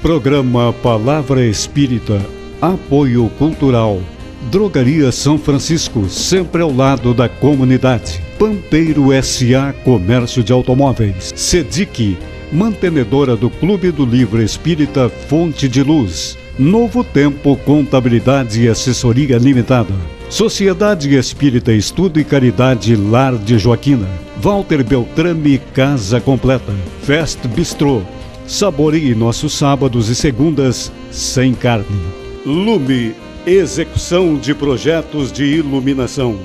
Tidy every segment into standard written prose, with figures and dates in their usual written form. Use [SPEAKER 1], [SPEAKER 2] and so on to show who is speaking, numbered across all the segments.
[SPEAKER 1] Programa Palavra Espírita, apoio cultural. Drogaria São Francisco, sempre ao lado da comunidade. Pampeiro S.A. Comércio de Automóveis. SEDIC, mantenedora do Clube do Livro Espírita Fonte de Luz. Novo Tempo Contabilidade e Assessoria Limitada. Sociedade Espírita Estudo e Caridade Lar de Joaquina. Walter Beltrame Casa Completa. Fest Bistrô. Saboreie nossos sábados e segundas sem carne. Lume, execução de projetos de iluminação.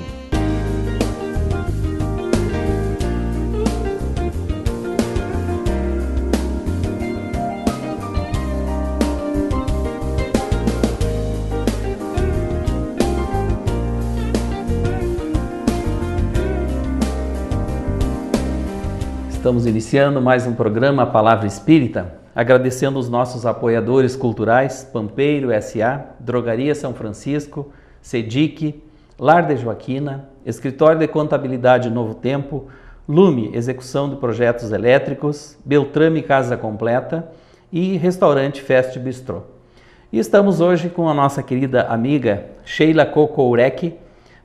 [SPEAKER 2] Estamos iniciando mais um programa Palavra Espírita, agradecendo os nossos apoiadores culturais, Pampeiro S.A., Drogaria São Francisco, SEDIC, Lar de Joaquina, Escritório de Contabilidade Novo Tempo, Lume, Execução de Projetos Elétricos, Beltrame Casa Completa e Restaurante Fest Bistrô. E estamos hoje com a nossa querida amiga Sheila Kokourek,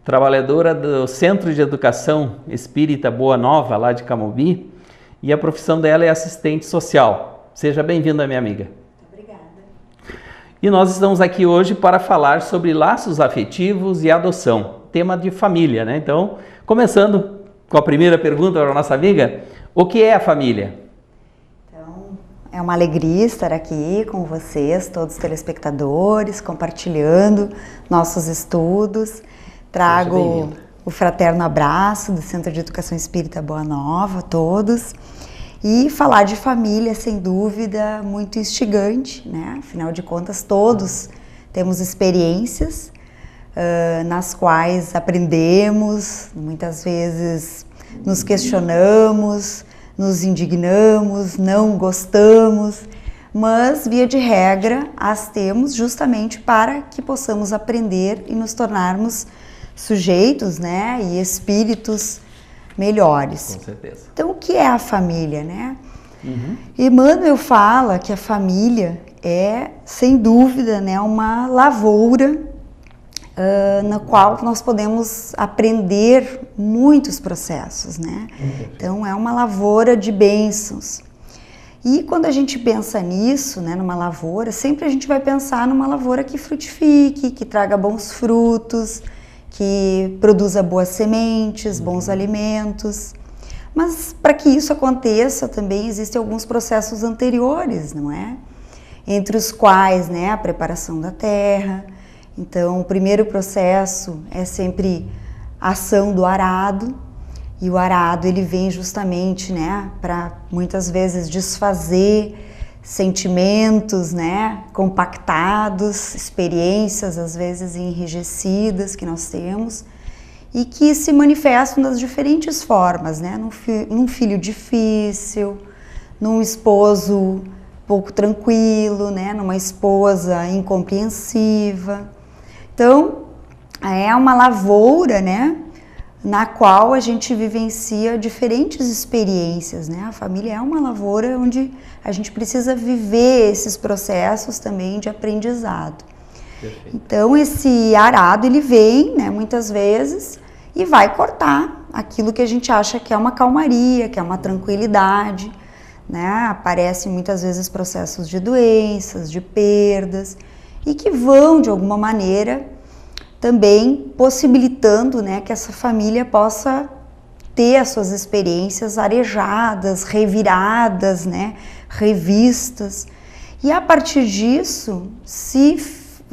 [SPEAKER 2] trabalhadora do Centro de Educação Espírita Boa Nova, lá de Camobi, e a profissão dela é assistente social. Seja bem-vinda, minha amiga.
[SPEAKER 3] Obrigada.
[SPEAKER 2] E nós estamos aqui hoje para falar sobre laços afetivos e adoção, tema de família, né? Então, começando com a primeira pergunta para a nossa amiga, o que é a família?
[SPEAKER 3] Então, é uma alegria estar aqui com vocês, todos os telespectadores, compartilhando nossos estudos. Trago o fraterno abraço do Centro de Educação Espírita Boa Nova a todos. E falar de família, sem dúvida, muito instigante, né? Afinal de contas, todos temos experiências nas quais aprendemos, muitas vezes nos questionamos, nos indignamos, não gostamos, mas, via de regra, as temos justamente para que possamos aprender e nos tornarmos sujeitos, né, e espíritos melhores.
[SPEAKER 2] Com certeza.
[SPEAKER 3] Então, o que é a família, né? Emmanuel fala que a família é, sem dúvida, né, uma lavoura na qual nós podemos aprender muitos processos, né? Então, é uma lavoura de bênçãos. E quando a gente pensa nisso, né, numa lavoura, sempre a gente vai pensar numa lavoura que frutifique, que traga bons frutos, que produza boas sementes, bons alimentos. Mas para que isso aconteça também existem alguns processos anteriores, não é? Entre os quais, né, a preparação da terra. Então, o primeiro processo é sempre a ação do arado. E o arado, ele vem justamente, né, para muitas vezes desfazer sentimentos, né, compactados, experiências às vezes enrijecidas que nós temos e que se manifestam das diferentes formas, né, num filho difícil, num esposo pouco tranquilo, né, numa esposa incompreensiva. Então, é uma lavoura, né, na qual a gente vivencia diferentes experiências, né? A família é uma lavoura onde a gente precisa viver esses processos também de aprendizado.
[SPEAKER 2] Perfeito.
[SPEAKER 3] Então, esse arado, ele vem, né, muitas vezes e vai cortar aquilo que a gente acha que é uma calmaria, que é uma tranquilidade, né? Aparecem muitas vezes processos de doenças, de perdas e que vão, de alguma maneira, também possibilitando, né, que essa família possa ter as suas experiências arejadas, reviradas, né, revistas. E a partir disso, se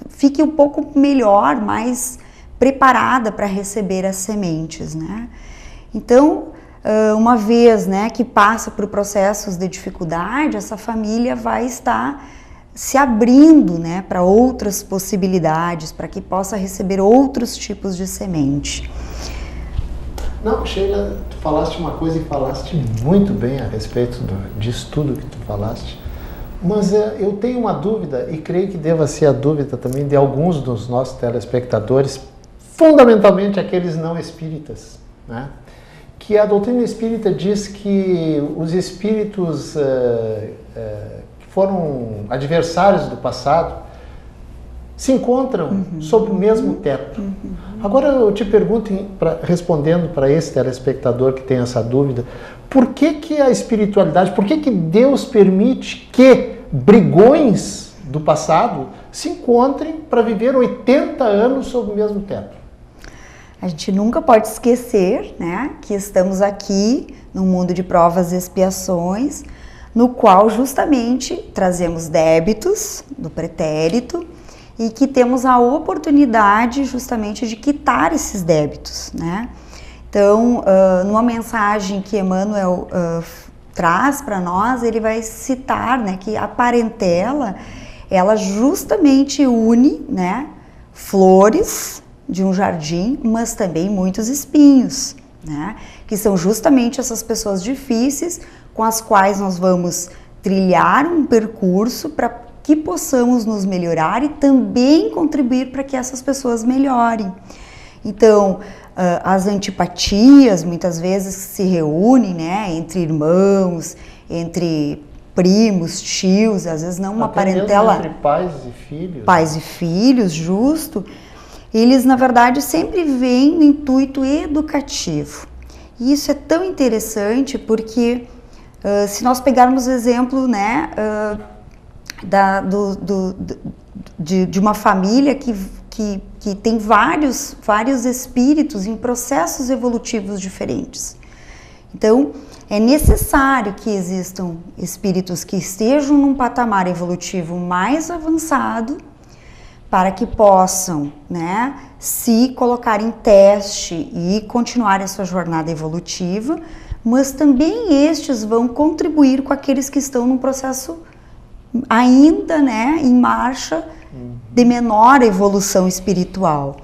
[SPEAKER 3] fique um pouco melhor, mais preparada para receber as sementes, né? Então, uma vez, né, que passa por processos de dificuldade, essa família vai estar se abrindo, né, para outras possibilidades, para que possa receber outros tipos de semente.
[SPEAKER 4] Não, Sheila, tu falaste uma coisa e falaste muito bem a respeito disso tudo que tu falaste, mas eu tenho uma dúvida e creio que deva ser a dúvida também de alguns dos nossos telespectadores, fundamentalmente aqueles não espíritas, né? Que a doutrina espírita diz que os espíritos que foram adversários do passado se encontram sob o mesmo teto. Agora eu te pergunto, respondendo para esse telespectador que tem essa dúvida, por que a espiritualidade, por que Deus permite que brigões do passado se encontrem para viver 80 anos sob o mesmo teto?
[SPEAKER 3] A gente nunca pode esquecer, né, que estamos aqui num mundo de provas e expiações, no qual justamente trazemos débitos do pretérito e que temos a oportunidade justamente de quitar esses débitos, né? Então, numa mensagem que Emmanuel traz para nós, ele vai citar, né, que a parentela, ela justamente une, né, flores de um jardim, mas também muitos espinhos, né, que são justamente essas pessoas difíceis com as quais nós vamos trilhar um percurso para que possamos nos melhorar e também contribuir para que essas pessoas melhorem. Então, as antipatias muitas vezes se reúnem, né, entre irmãos, entre primos, tios, às vezes não uma parentela...
[SPEAKER 4] Entre pais e filhos.
[SPEAKER 3] Pais e filhos, justo. Eles, na verdade, sempre vêm no intuito educativo. E isso é tão interessante porque, se nós pegarmos o exemplo, né, de uma família que tem vários espíritos em processos evolutivos diferentes. Então, é necessário que existam espíritos que estejam num patamar evolutivo mais avançado para que possam, né, se colocar em teste e continuar a sua jornada evolutiva, mas também estes vão contribuir com aqueles que estão num processo ainda, né, em marcha de menor evolução espiritual.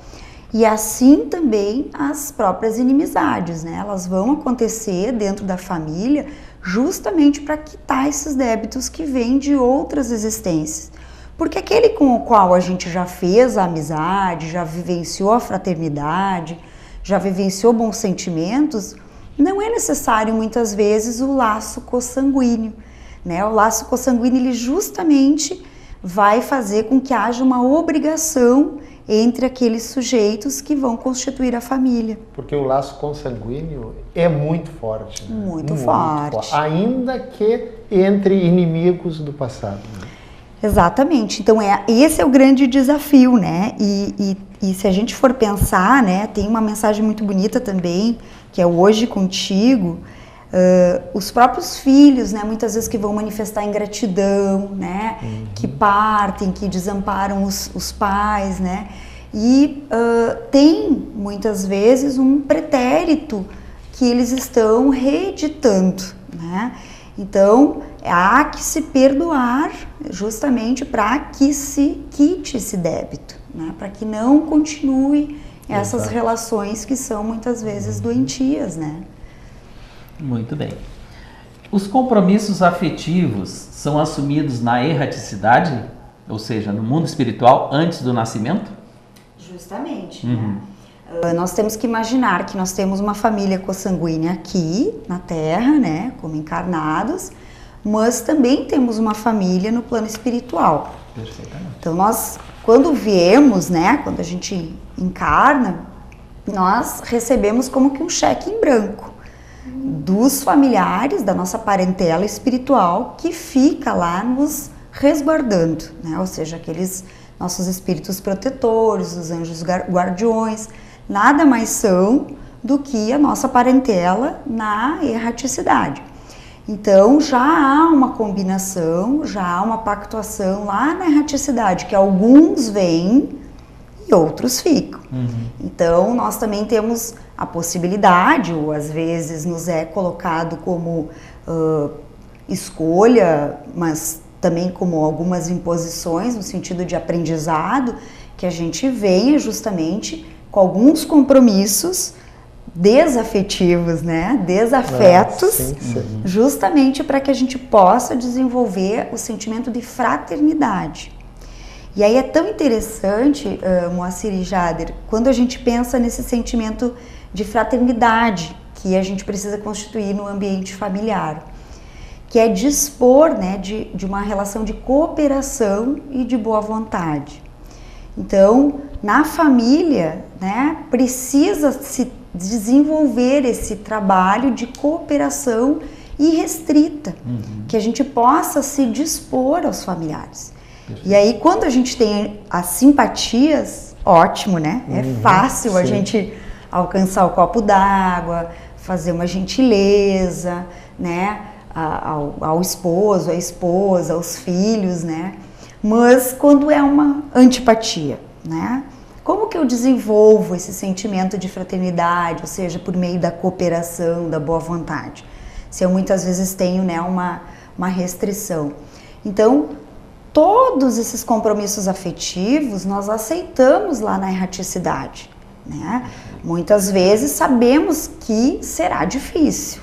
[SPEAKER 3] E assim também as próprias inimizades, né, elas vão acontecer dentro da família justamente para quitar esses débitos que vêm de outras existências. Porque aquele com o qual a gente já fez a amizade, já vivenciou a fraternidade, já vivenciou bons sentimentos, não é necessário muitas vezes o laço consanguíneo, né? O laço consanguíneo, ele justamente vai fazer com que haja uma obrigação entre aqueles sujeitos que vão constituir a família.
[SPEAKER 4] Porque o laço consanguíneo é muito forte. Né?
[SPEAKER 3] Muito forte.
[SPEAKER 4] Ainda que entre inimigos do passado. Né?
[SPEAKER 3] Exatamente. Então, esse é o grande desafio, né? E se a gente for pensar, né, tem uma mensagem muito bonita também, que é o Hoje Contigo. Os próprios filhos, né, muitas vezes que vão manifestar ingratidão, né, que partem, que desamparam os pais, né, e tem muitas vezes um pretérito que eles estão reeditando, né. Então há que se perdoar justamente para que se quite esse débito, né, para que não continue essas relações que são muitas vezes doentias, né.
[SPEAKER 2] Muito bem. Os compromissos afetivos são assumidos na erraticidade, ou seja, no mundo espiritual, antes do nascimento?
[SPEAKER 3] Justamente. Né? Nós temos que imaginar que nós temos uma família consanguínea aqui na Terra, né, como encarnados, mas também temos uma família no plano espiritual.
[SPEAKER 2] Perfeitamente.
[SPEAKER 3] Então nós, quando viemos, né, quando a gente encarna, nós recebemos como que um cheque em branco dos familiares, da nossa parentela espiritual, que fica lá nos resguardando, né? Ou seja, aqueles nossos espíritos protetores, os anjos guardiões, nada mais são do que a nossa parentela na erraticidade. Então já há uma combinação, já há uma pactuação lá na erraticidade, que alguns vêm e outros ficam. Então nós também temos a possibilidade, ou às vezes nos é colocado como escolha, mas também como algumas imposições no sentido de aprendizado, que a gente venha justamente com alguns compromissos desafetivos, né? Desafetos,
[SPEAKER 4] sim.
[SPEAKER 3] justamente para que a gente possa desenvolver o sentimento de fraternidade. E aí é tão interessante, Moacir e Jader, quando a gente pensa nesse sentimento de fraternidade que a gente precisa constituir no ambiente familiar, que é dispor, né, de uma relação de cooperação e de boa vontade. Então, na família, né, precisa se desenvolver esse trabalho de cooperação irrestrita, que a gente possa se dispor aos familiares. Perfeito. E aí, quando a gente tem as simpatias, ótimo, né? É fácil sim. A gente alcançar o copo d'água, fazer uma gentileza, né? Ao esposo, à esposa, aos filhos, né? Mas quando é uma antipatia, né? Como que eu desenvolvo esse sentimento de fraternidade, ou seja, por meio da cooperação, da boa vontade? Se eu muitas vezes tenho, né, uma restrição. Então, todos esses compromissos afetivos nós aceitamos lá na erraticidade, né? Muitas vezes sabemos que será difícil.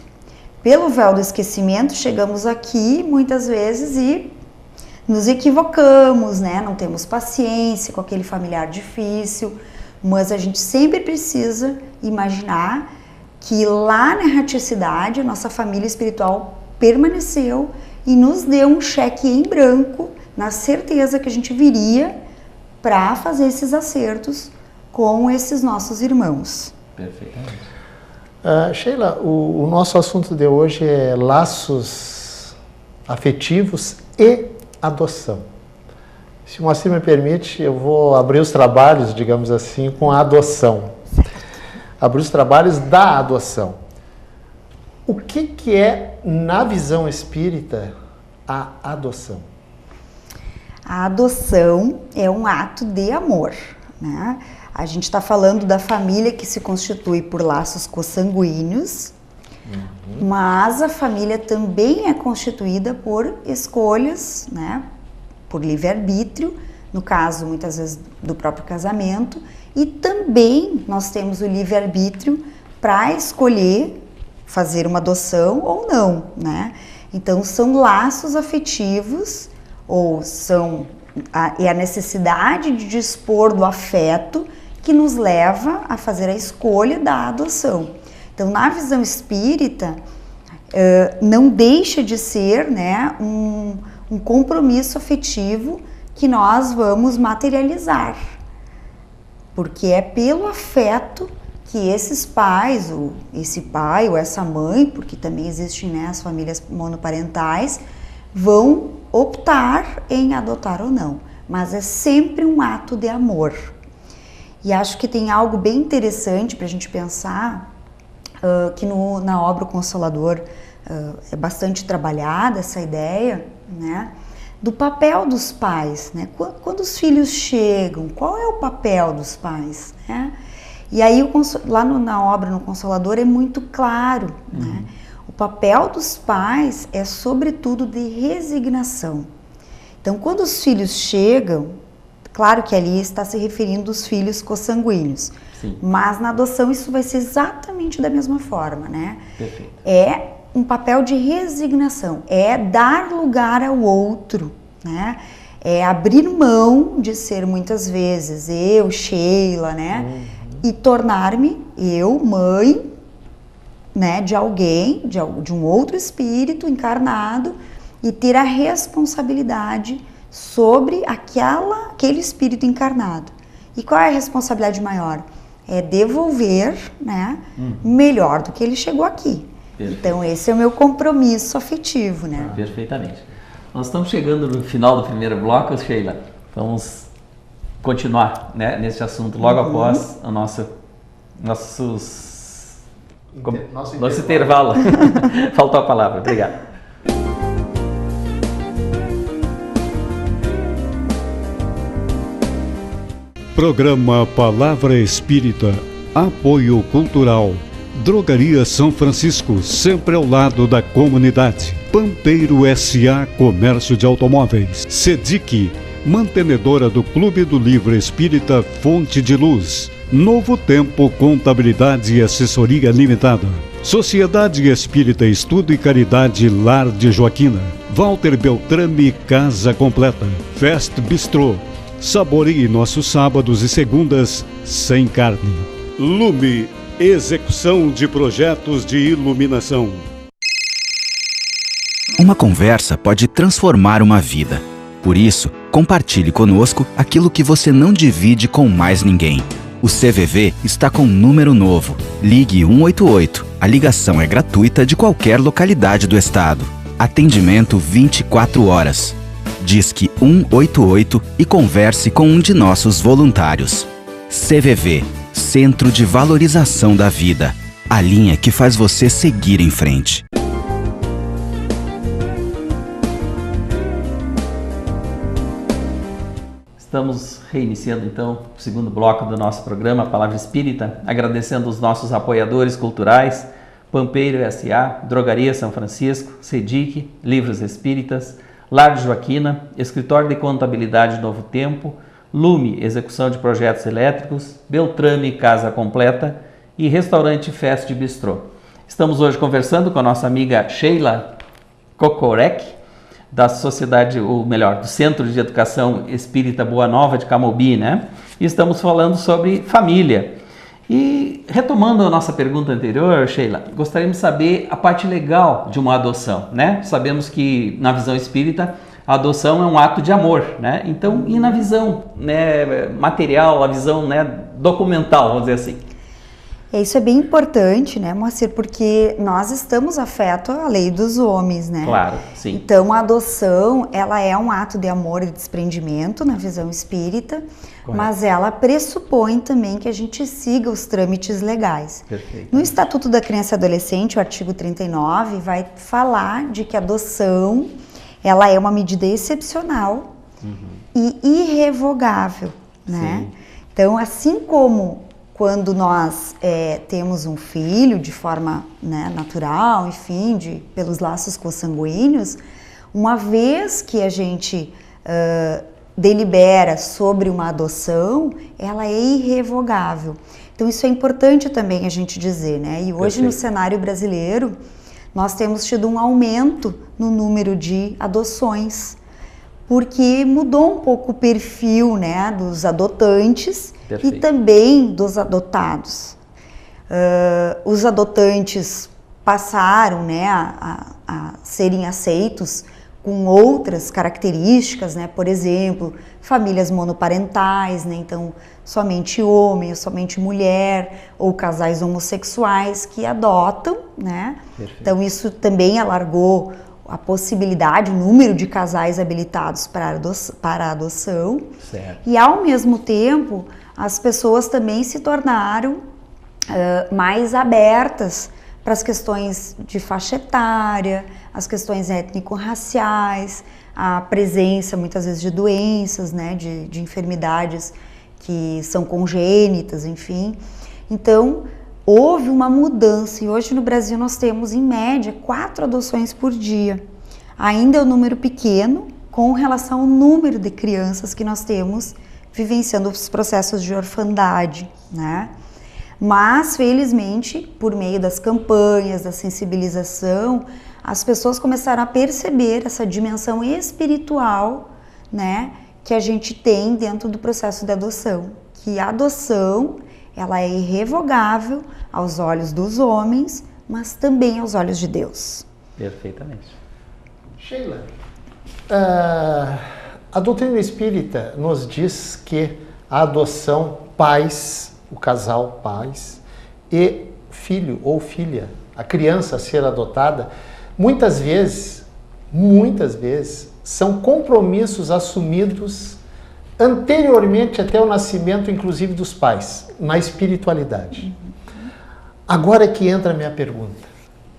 [SPEAKER 3] Pelo véu do esquecimento, chegamos aqui muitas vezes e nos equivocamos, né? Não temos paciência com aquele familiar difícil, mas a gente sempre precisa imaginar que lá na erraticidade, nossa família espiritual permaneceu e nos deu um cheque em branco, na certeza que a gente viria para fazer esses acertos com esses nossos irmãos.
[SPEAKER 2] Perfeitamente.
[SPEAKER 4] Sheila, o nosso assunto de hoje é laços afetivos e adoção. Se o Moacir me permite, eu vou abrir os trabalhos, digamos assim, com a adoção. Abrir os trabalhos da adoção. O que é, na visão espírita, a adoção?
[SPEAKER 3] A adoção é um ato de amor, né? A gente está falando da família que se constitui por laços consanguíneos, mas a família também é constituída por escolhas, né? Por livre-arbítrio, no caso, muitas vezes, do próprio casamento, e também nós temos o livre-arbítrio para escolher fazer uma adoção ou não, né? Então, são laços afetivos, ou é a necessidade de dispor do afeto que nos leva a fazer a escolha da adoção. Então, na visão espírita, não deixa de ser, né, um compromisso afetivo que nós vamos materializar. Porque é pelo afeto que esses pais, ou esse pai ou essa mãe, porque também existem, né, as famílias monoparentais, vão optar em adotar ou não. Mas é sempre um ato de amor. E acho que tem algo bem interessante para a gente pensar, que na obra O Consolador é bastante trabalhada essa ideia, né, do papel dos pais, né? Quando os filhos chegam, qual é o papel dos pais, né? E aí lá na obra No Consolador é muito claro, né? O papel dos pais é sobretudo de resignação. Então, quando os filhos chegam, claro que ali está se referindo aos filhos consanguíneos, sim, mas na adoção isso vai ser exatamente da mesma forma, né? Perfeito. É um papel de resignação, é dar lugar ao outro, né? É abrir mão de ser muitas vezes eu, Sheila, né? E tornar-me eu, mãe, né? De alguém, de um outro espírito encarnado e ter a responsabilidade sobre aquele espírito encarnado. E qual é a responsabilidade maior? É devolver, né? Melhor do que ele chegou aqui. Perfeito. Então, esse é o meu compromisso afetivo, né?
[SPEAKER 2] Perfeitamente. Nós estamos chegando no final do primeiro bloco, Sheila. Vamos continuar, né, nesse assunto logo após o nosso intervalo. Faltou a palavra. Obrigado.
[SPEAKER 1] Programa Palavra Espírita. Apoio Cultural. Drogaria São Francisco, sempre ao lado da comunidade. Pampeiro S.A. Comércio de Automóveis. SEDIC, mantenedora do Clube do Livro Espírita Fonte de Luz. Novo Tempo Contabilidade e Assessoria Limitada. Sociedade Espírita Estudo e Caridade Lar de Joaquina. Walter Beltrame Casa Completa. Fest Bistrô. Saboreie nossos sábados e segundas sem carne. Lume, execução de projetos de iluminação.
[SPEAKER 5] Uma conversa pode transformar uma vida. Por isso, compartilhe conosco aquilo que você não divide com mais ninguém. O CVV está com um número novo. Ligue 188. A ligação é gratuita de qualquer localidade do estado. Atendimento 24 horas. Disque 188 e converse com um de nossos voluntários. CVV, Centro de Valorização da Vida. A linha que faz você seguir em frente.
[SPEAKER 2] Estamos reiniciando então o segundo bloco do nosso programa, a Palavra Espírita, agradecendo os nossos apoiadores culturais, Pampeiro S.A., Drogaria São Francisco, SEDIC, Livros Espíritas, Lar de Joaquina, Escritório de Contabilidade Novo Tempo, Lume, Execução de Projetos Elétricos, Beltrame, Casa Completa e Restaurante Fest Bistrô. Estamos hoje conversando com a nossa amiga Sheila Kokorek, da sociedade, ou melhor, do Centro de Educação Espírita Boa Nova de Camobi, né? E estamos falando sobre família. E retomando a nossa pergunta anterior, Sheila, gostaríamos de saber a parte legal de uma adoção, né? Sabemos que na visão espírita a adoção é um ato de amor, né? Então, e na visão, né, material, a visão, né, documental, vamos dizer assim?
[SPEAKER 3] Isso é bem importante, né, Moacir, porque nós estamos afetos à lei dos homens, né?
[SPEAKER 2] Claro, sim.
[SPEAKER 3] Então, a adoção, ela é um ato de amor e de desprendimento na visão espírita, correto, mas ela pressupõe também que a gente siga os trâmites legais.
[SPEAKER 2] Perfeito.
[SPEAKER 3] No Estatuto da Criança e Adolescente, o artigo 39, vai falar de que a adoção, ela é uma medida excepcional e irrevogável, né? Sim. Então, assim como quando nós temos um filho de forma, né, natural, enfim, pelos laços consanguíneos, uma vez que a gente delibera sobre uma adoção, ela é irrevogável. Então isso é importante também a gente dizer, né? E hoje, perfeito, no cenário brasileiro, nós temos tido um aumento no número de adoções, porque mudou um pouco o perfil, né, dos adotantes, perfeito, e também dos adotados. Os adotantes passaram, né, a serem aceitos com outras características, né, por exemplo, famílias monoparentais, né, então somente homem ou somente mulher, ou casais homossexuais que adotam, né. Perfeito. Então isso também alargou a possibilidade, o número de casais habilitados para a adoção. Certo. E ao mesmo tempo, as pessoas também se tornaram mais abertas para as questões de faixa etária, as questões étnico-raciais, a presença muitas vezes de doenças, né, de enfermidades que são congênitas, enfim. Então, houve uma mudança e hoje no Brasil nós temos em média 4 adoções por dia. Ainda é um número pequeno com relação ao número de crianças que nós temos vivenciando os processos de orfandade, né? Mas felizmente, por meio das campanhas, da sensibilização, as pessoas começaram a perceber essa dimensão espiritual, né, que a gente tem dentro do processo de adoção, que a adoção ela é irrevogável aos olhos dos homens, mas também aos olhos de Deus.
[SPEAKER 2] Perfeitamente.
[SPEAKER 4] Sheila, a doutrina espírita nos diz que a adoção, pais, o casal pais e filho ou filha, a criança a ser adotada, muitas vezes, são compromissos assumidos anteriormente até o nascimento, inclusive dos pais, na espiritualidade. Agora é que entra a minha pergunta.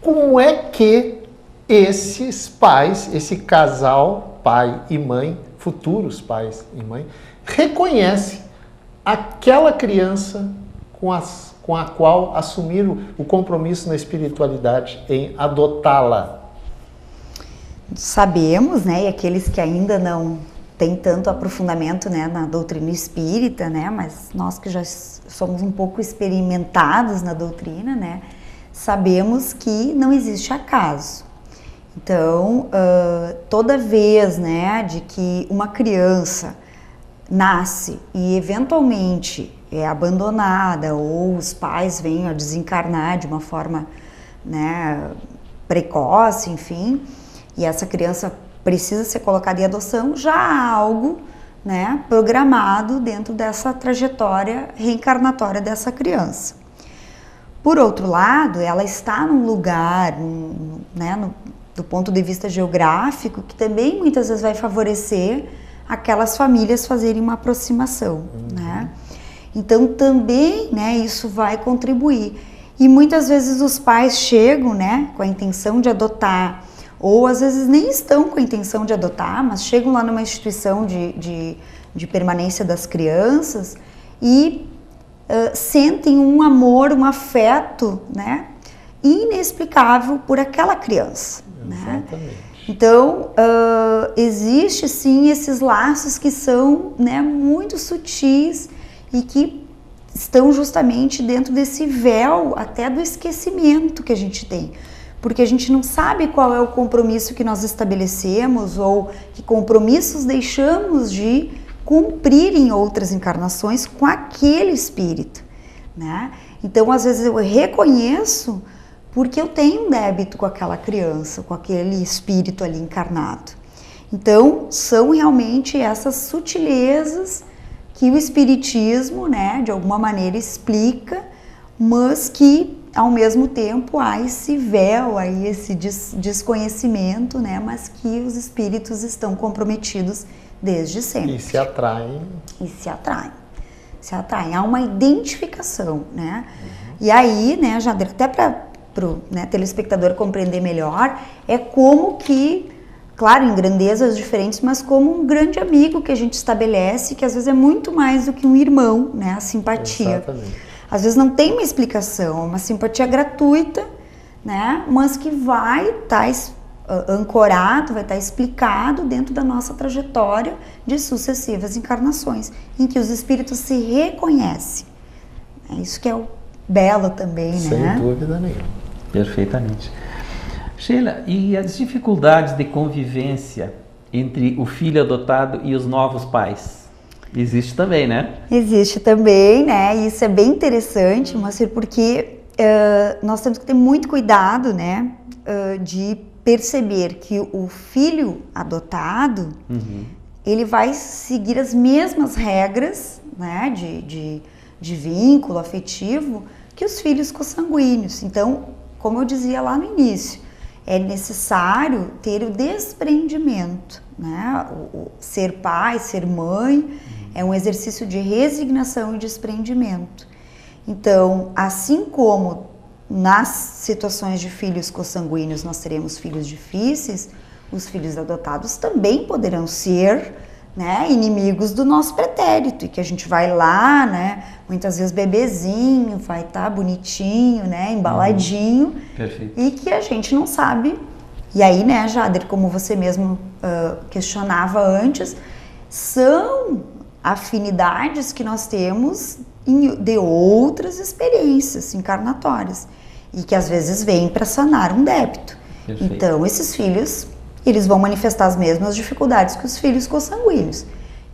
[SPEAKER 4] Como é que esses pais, esse casal, pai e mãe, futuros pais e mãe, reconhecem aquela criança com a qual assumiram o compromisso na espiritualidade em adotá-la?
[SPEAKER 3] Sabemos, né, e aqueles que ainda não têm tanto aprofundamento, né, na doutrina espírita, né, mas nós que já somos um pouco experimentados na doutrina, né, sabemos que não existe acaso. Então, toda vez, né, de que uma criança nasce e eventualmente é abandonada ou os pais vêm a desencarnar de uma forma, né, precoce, enfim, e essa criança precisa ser colocada em adoção, já há algo, né, programado dentro dessa trajetória reencarnatória dessa criança. Por outro lado, ela está num lugar, né, do ponto de vista geográfico, que também muitas vezes vai favorecer aquelas famílias fazerem uma aproximação, né? Então também, né, isso vai contribuir. E muitas vezes os pais chegam, né, com a intenção de adotar, ou às vezes nem estão com a intenção de adotar, mas chegam lá numa instituição de permanência das crianças e sentem um amor, um afeto, né, inexplicável por aquela criança. Exatamente. Né? Então, existe sim esses laços que são, né, muito sutis e que estão justamente dentro desse véu até do esquecimento que a gente tem. Porque a gente não sabe qual é o compromisso que nós estabelecemos ou que compromissos deixamos de cumprir em outras encarnações com aquele espírito, né? Então, às vezes eu reconheço porque eu tenho um débito com aquela criança, com aquele espírito ali encarnado. Então, são realmente essas sutilezas que o espiritismo, né, de alguma maneira explica, mas que ao mesmo tempo há esse véu, aí esse desconhecimento, né, mas que os espíritos estão comprometidos desde sempre.
[SPEAKER 4] E se atraem.
[SPEAKER 3] Se atraem. Há uma identificação, né? E aí, né, Jader, até para o, né, telespectador compreender melhor, é como que, claro, em grandezas diferentes, mas como um grande amigo que a gente estabelece, que às vezes é muito mais do que um irmão, né? A simpatia.
[SPEAKER 4] Exatamente.
[SPEAKER 3] Às vezes não tem uma explicação, uma simpatia gratuita, né? Mas que vai estar ancorado, vai estar explicado dentro da nossa trajetória de sucessivas encarnações, em que os espíritos se reconhecem. É isso que é o belo também,
[SPEAKER 4] Sem
[SPEAKER 3] né?
[SPEAKER 4] Sem dúvida nenhuma.
[SPEAKER 2] Perfeitamente. Sheila, e as dificuldades de convivência entre o filho adotado e os novos pais? Existe também, né?
[SPEAKER 3] Existe também, né? E isso é bem interessante, Moacir, porque nós temos que ter muito cuidado, né? De perceber que o filho adotado, ele vai seguir as mesmas regras, né? De vínculo afetivo que os filhos consanguíneos. Então, como eu dizia lá no início, é necessário ter o desprendimento, né? O ser pai, ser mãe, é um exercício de resignação e desprendimento. Então, assim como nas situações de filhos consanguíneos nós teremos filhos difíceis, os filhos adotados também poderão ser, né, inimigos do nosso pretérito, e que a gente vai lá, né, muitas vezes bebezinho, vai estar bonitinho, né, embaladinho,
[SPEAKER 2] Perfeito.
[SPEAKER 3] E que a gente não sabe. E aí, né, Jader, como você mesmo questionava antes, são afinidades que nós temos de outras experiências encarnatórias e que às vezes vêm para sanar um débito.
[SPEAKER 2] Perfeito.
[SPEAKER 3] Então, esses filhos, eles vão manifestar as mesmas dificuldades que os filhos consanguíneos.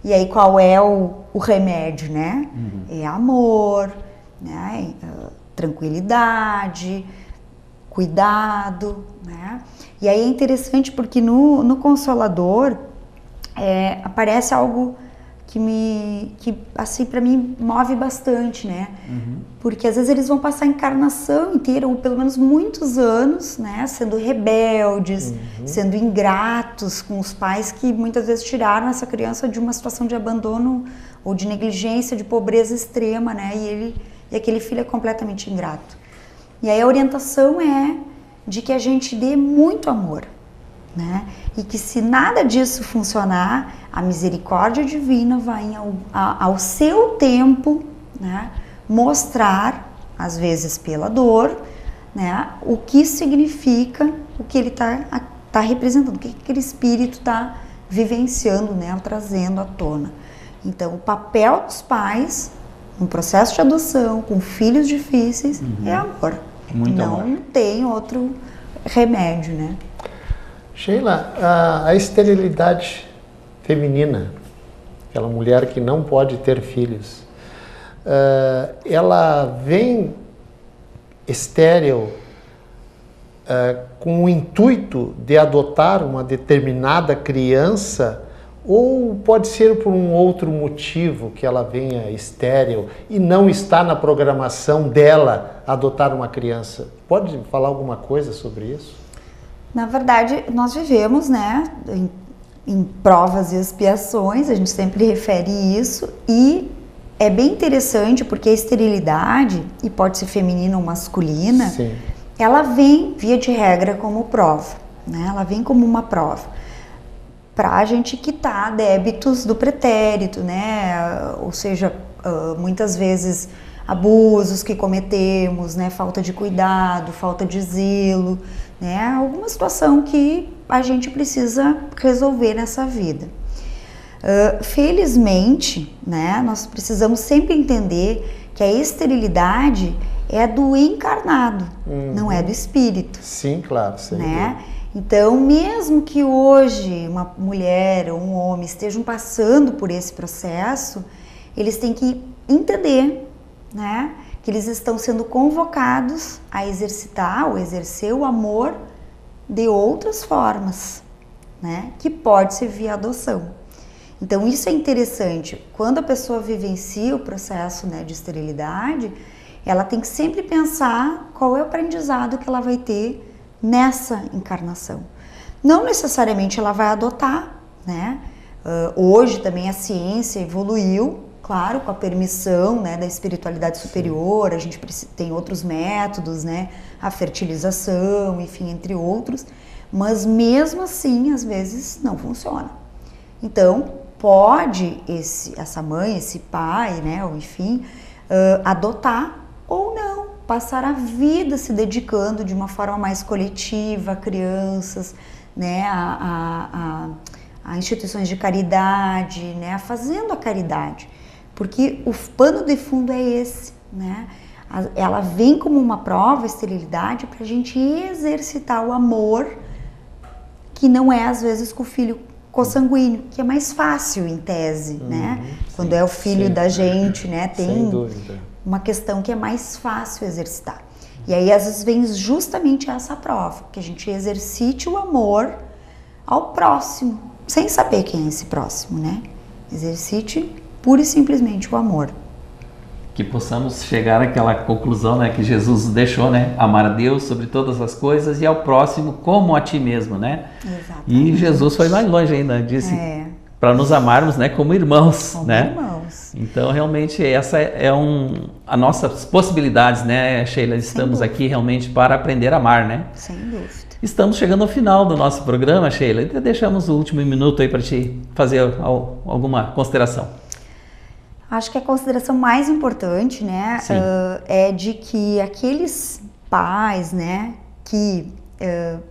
[SPEAKER 3] E aí, qual é o remédio, né? É amor, né? Tranquilidade, cuidado, né? E aí é interessante porque no Consolador aparece algo que assim, para mim, move bastante, né? Porque às vezes eles vão passar a encarnação inteira, ou pelo menos muitos anos, né? Sendo rebeldes, sendo ingratos com os pais que muitas vezes tiraram essa criança de uma situação de abandono ou de negligência, de pobreza extrema, né? E aquele filho é completamente ingrato. E aí a orientação é de que a gente dê muito amor, né? E que se nada disso funcionar, a misericórdia divina vai ao seu tempo, né, mostrar, às vezes pela dor, né, o que significa o que ele tá representando, o que aquele espírito está vivenciando, né, trazendo à tona. Então, o papel dos pais no processo de adoção com filhos difíceis é amor.
[SPEAKER 2] Muito amor.
[SPEAKER 3] Não tem outro remédio, né?
[SPEAKER 4] Sheila, a esterilidade feminina, aquela mulher que não pode ter filhos, ela vem estéril com o intuito de adotar uma determinada criança, ou pode ser por um outro motivo que ela venha estéril e não está na programação dela adotar uma criança? Pode falar alguma coisa sobre isso?
[SPEAKER 3] Na verdade, nós vivemos, né, em provas e expiações, a gente sempre refere isso, e é bem interessante porque a esterilidade, e pode ser feminina ou masculina,
[SPEAKER 4] Sim.
[SPEAKER 3] ela vem, via de regra, como prova, né? Ela vem como uma prova para a gente quitar débitos do pretérito, né? Ou seja, muitas vezes abusos que cometemos, né? Falta de cuidado, falta de zelo, né? Alguma situação que a gente precisa resolver nessa vida. Felizmente, né? Nós precisamos sempre entender que a esterilidade é do encarnado, não é do espírito.
[SPEAKER 4] Sim, claro. Sem
[SPEAKER 3] Né?
[SPEAKER 4] dúvida.
[SPEAKER 3] Então, mesmo que hoje uma mulher ou um homem estejam passando por esse processo, eles têm que entender, né, que eles estão sendo convocados a exercitar ou exercer o amor de outras formas, né, que pode ser via adoção. Então, isso é interessante. Quando a pessoa vivencia o processo, né, de esterilidade, ela tem que sempre pensar qual é o aprendizado que ela vai ter nessa encarnação. Não necessariamente ela vai adotar, né? Hoje também a ciência evoluiu, claro, com a permissão, né, da espiritualidade superior. A gente tem outros métodos, né? A fertilização, enfim, entre outros. Mas mesmo assim, às vezes não funciona. Então, pode essa mãe, esse pai, né, ou enfim, adotar ou não, passar a vida se dedicando de uma forma mais coletiva a crianças, né, a instituições de caridade, né, fazendo a caridade, porque o pano de fundo é esse, né? Ela vem como uma prova, a esterilidade, para a gente exercitar o amor, que não é às vezes com o filho consanguíneo, que é mais fácil em tese, né? Quando é o filho da gente, né? Tem
[SPEAKER 4] Sem dúvida.
[SPEAKER 3] Uma questão que é mais fácil exercitar. E aí, às vezes, vem justamente essa prova, que a gente exercite o amor ao próximo, sem saber quem é esse próximo, né? Exercite pura e simplesmente o amor.
[SPEAKER 2] Que possamos chegar àquela conclusão, né, que Jesus deixou, né? Amar a Deus sobre todas as coisas e ao próximo como a ti mesmo, né?
[SPEAKER 3] Exatamente.
[SPEAKER 2] E Jesus foi mais longe ainda, disse para nos amarmos, né, como irmãos,
[SPEAKER 3] Como
[SPEAKER 2] né?
[SPEAKER 3] irmãos.
[SPEAKER 2] Então, realmente, essa é as nossas possibilidades, né, Sheila? Estamos aqui realmente para aprender a amar, né?
[SPEAKER 3] Sem dúvida.
[SPEAKER 2] Estamos chegando ao final do nosso programa, Sheila. E deixamos o último minuto aí para te fazer alguma consideração.
[SPEAKER 3] Acho que a consideração mais importante, né, é de que aqueles pais, né, que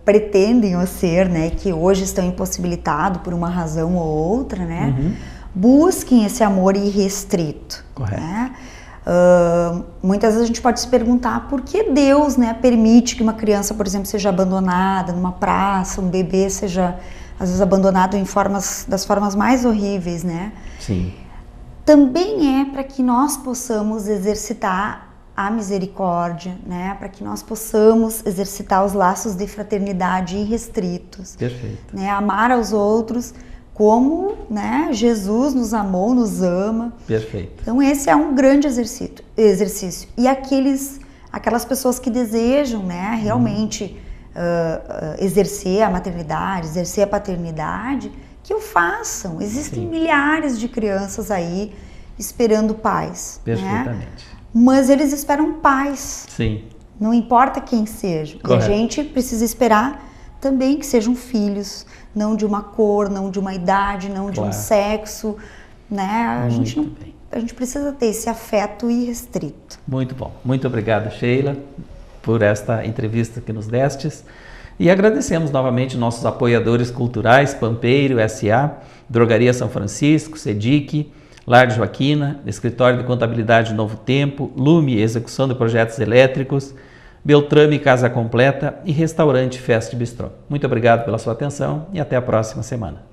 [SPEAKER 3] pretendem o ser, né, que hoje estão impossibilitados por uma razão ou outra, né, busquem esse amor irrestrito.
[SPEAKER 2] Correto.
[SPEAKER 3] Né? Muitas vezes a gente pode se perguntar por que Deus, né, permite que uma criança, por exemplo, seja abandonada numa praça, um bebê seja às vezes abandonado das formas mais horríveis, né?
[SPEAKER 2] Sim.
[SPEAKER 3] Também é para que nós possamos exercitar a misericórdia, né? Para que nós possamos exercitar os laços de fraternidade irrestritos.
[SPEAKER 2] Perfeito.
[SPEAKER 3] Né? Amar aos outros como, né, Jesus nos amou, nos ama.
[SPEAKER 2] Perfeito.
[SPEAKER 3] Então esse é um grande exercício. E aquelas pessoas que desejam, né, realmente exercer a maternidade, exercer a paternidade, que o façam. Existem milhares de crianças aí esperando pais.
[SPEAKER 2] Perfeitamente.
[SPEAKER 3] Né? Mas eles esperam pais.
[SPEAKER 2] Sim.
[SPEAKER 3] Não importa quem seja.
[SPEAKER 2] Correto.
[SPEAKER 3] E a gente precisa esperar também que sejam filhos, não de uma cor, não de uma idade, não de um sexo, né? A gente precisa ter esse afeto irrestrito.
[SPEAKER 2] Muito bom. Muito obrigado, Sheila, por esta entrevista que nos destes. E agradecemos novamente nossos apoiadores culturais, Pampeiro S.A., Drogaria São Francisco, SEDIC, Lar de Joaquina, Escritório de Contabilidade Novo Tempo, Lume, Execução de Projetos Elétricos, Beltrame Casa Completa e Restaurante Fest Bistrô. Muito obrigado pela sua atenção e até a próxima semana.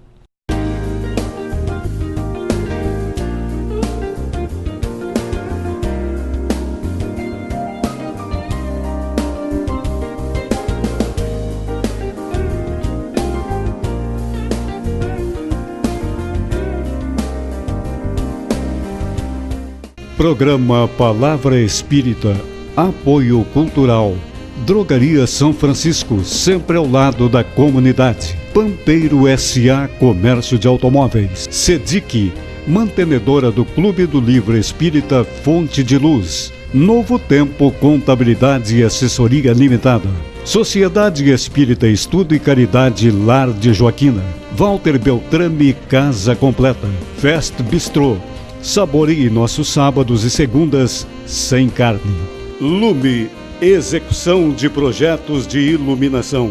[SPEAKER 1] Programa Palavra Espírita, apoio cultural. Drogaria São Francisco, sempre ao lado da comunidade. Pampeiro S.A. Comércio de Automóveis. SEDIC, mantenedora do Clube do Livro Espírita Fonte de Luz. Novo Tempo Contabilidade e Assessoria Limitada. Sociedade Espírita Estudo e Caridade Lar de Joaquina. Walter Beltrame Casa Completa. Fest Bistrô. Saboreie nossos sábados e segundas sem carne. Lume, execução de projetos de iluminação.